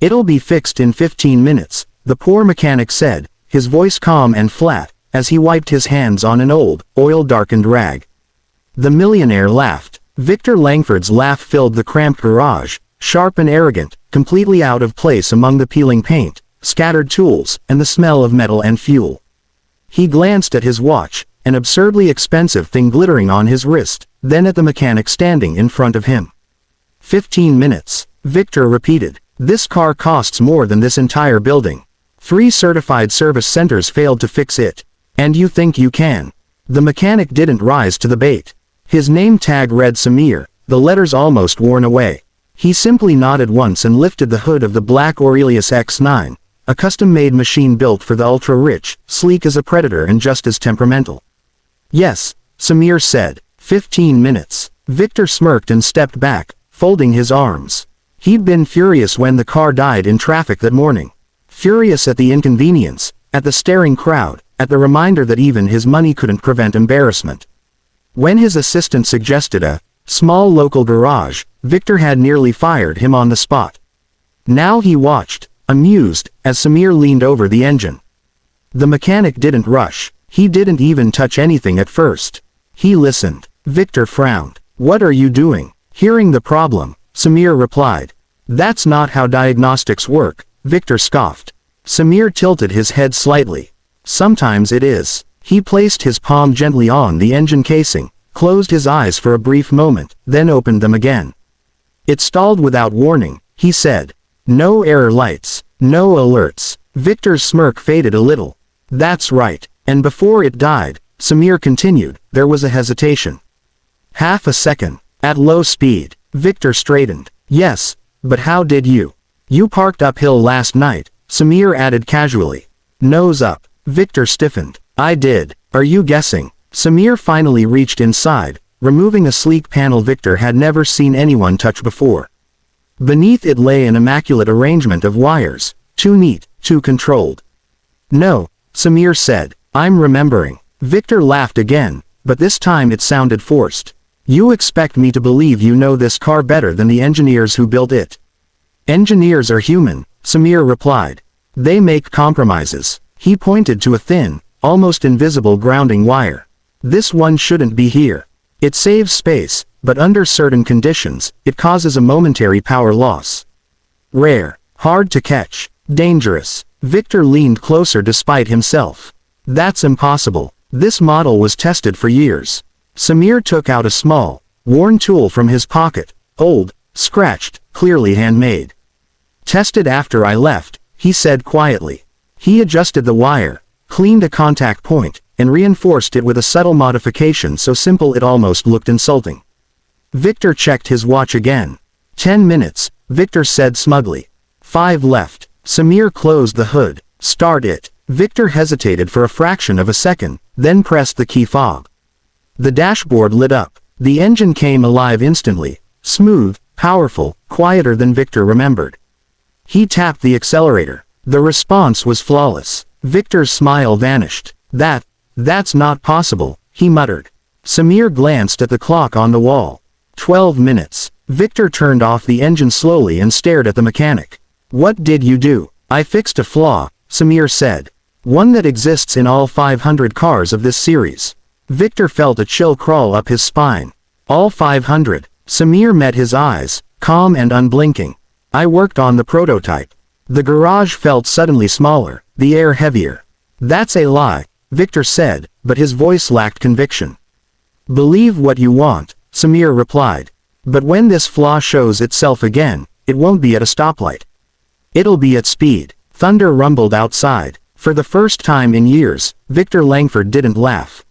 "It'll be fixed in 15 minutes, the poor mechanic said, his voice calm and flat, as he wiped his hands on an old, oil-darkened rag. The millionaire laughed. Victor Langford's laugh filled the cramped garage, sharp and arrogant, completely out of place among the peeling paint, scattered tools, and the smell of metal and fuel. He glanced at his watch, an absurdly expensive thing glittering on his wrist, then at the mechanic standing in front of him. 15 minutes, Victor repeated. This car costs more than this entire building. 3 certified service centers failed to fix it. And you think you can? The mechanic didn't rise to the bait. His name tag read Samir, the letters almost worn away. He simply nodded once and lifted the hood of the black Aurelius X9, a custom-made machine built for the ultra-rich, sleek as a predator and just as temperamental. Yes, Samir said. 15 minutes. Victor smirked and stepped back, folding his arms. He'd been furious when the car died in traffic that morning. Furious at the inconvenience, at the staring crowd, at the reminder that even his money couldn't prevent embarrassment. When his assistant suggested a small local garage, Victor had nearly fired him on the spot. Now he watched, amused, as Samir leaned over the engine. The mechanic didn't rush. He didn't even touch anything at first. He listened. Victor frowned. "What are you doing?" "Hearing the problem," Samir replied. "That's not how diagnostics work," Victor scoffed. Samir tilted his head slightly. "Sometimes it is." He placed his palm gently on the engine casing, closed his eyes for a brief moment, then opened them again. "It stalled without warning," he said. "No error lights, no alerts." Victor's smirk faded a little. "That's right. And before it died," Samir continued, "there was a hesitation. Half a second. At low speed." Victor straightened. "Yes, but how did you?" "You parked uphill last night," Samir added casually. "Nose up." Victor stiffened. "I did. Are you guessing?" Samir finally reached inside, removing a sleek panel Victor had never seen anyone touch before. Beneath it lay an immaculate arrangement of wires, too neat, too controlled. "No," Samir said, "I'm remembering." Victor laughed again, but this time it sounded forced. "You expect me to believe you know this car better than the engineers who built it?" "Engineers are human," Samir replied. "They make compromises." He pointed to a thin, almost invisible grounding wire. "This one shouldn't be here. It saves space, but under certain conditions, it causes a momentary power loss. Rare, hard to catch, dangerous." Victor leaned closer despite himself. "That's impossible. This model was tested for years." Samir took out a small, worn tool from his pocket, old, scratched, clearly handmade. "Tested after I left," he said quietly. He adjusted the wire, cleaned a contact point, and reinforced it with a subtle modification so simple it almost looked insulting. Victor checked his watch again. 10 minutes, Victor said smugly. 5 left. Samir closed the hood. "Start it." Victor hesitated for a fraction of a second, then pressed the key fob. The dashboard lit up. The engine came alive instantly, smooth, powerful, quieter than Victor remembered. He tapped the accelerator. The response was flawless. Victor's smile vanished. That's not possible," he muttered. Samir glanced at the clock on the wall. 12 minutes. Victor turned off the engine slowly and stared at the mechanic. "What did you do?" "I fixed a flaw," Samir said. "One that exists in all 500 cars of this series." Victor felt a chill crawl up his spine. "All 500. Samir met his eyes, calm and unblinking. "I worked on the prototype." The garage felt suddenly smaller, the air heavier. "That's a lie," Victor said, but his voice lacked conviction. "Believe what you want," Samir replied. "But when this flaw shows itself again, it won't be at a stoplight. It'll be at speed." Thunder rumbled outside. For the first time in years, Victor Langford didn't laugh.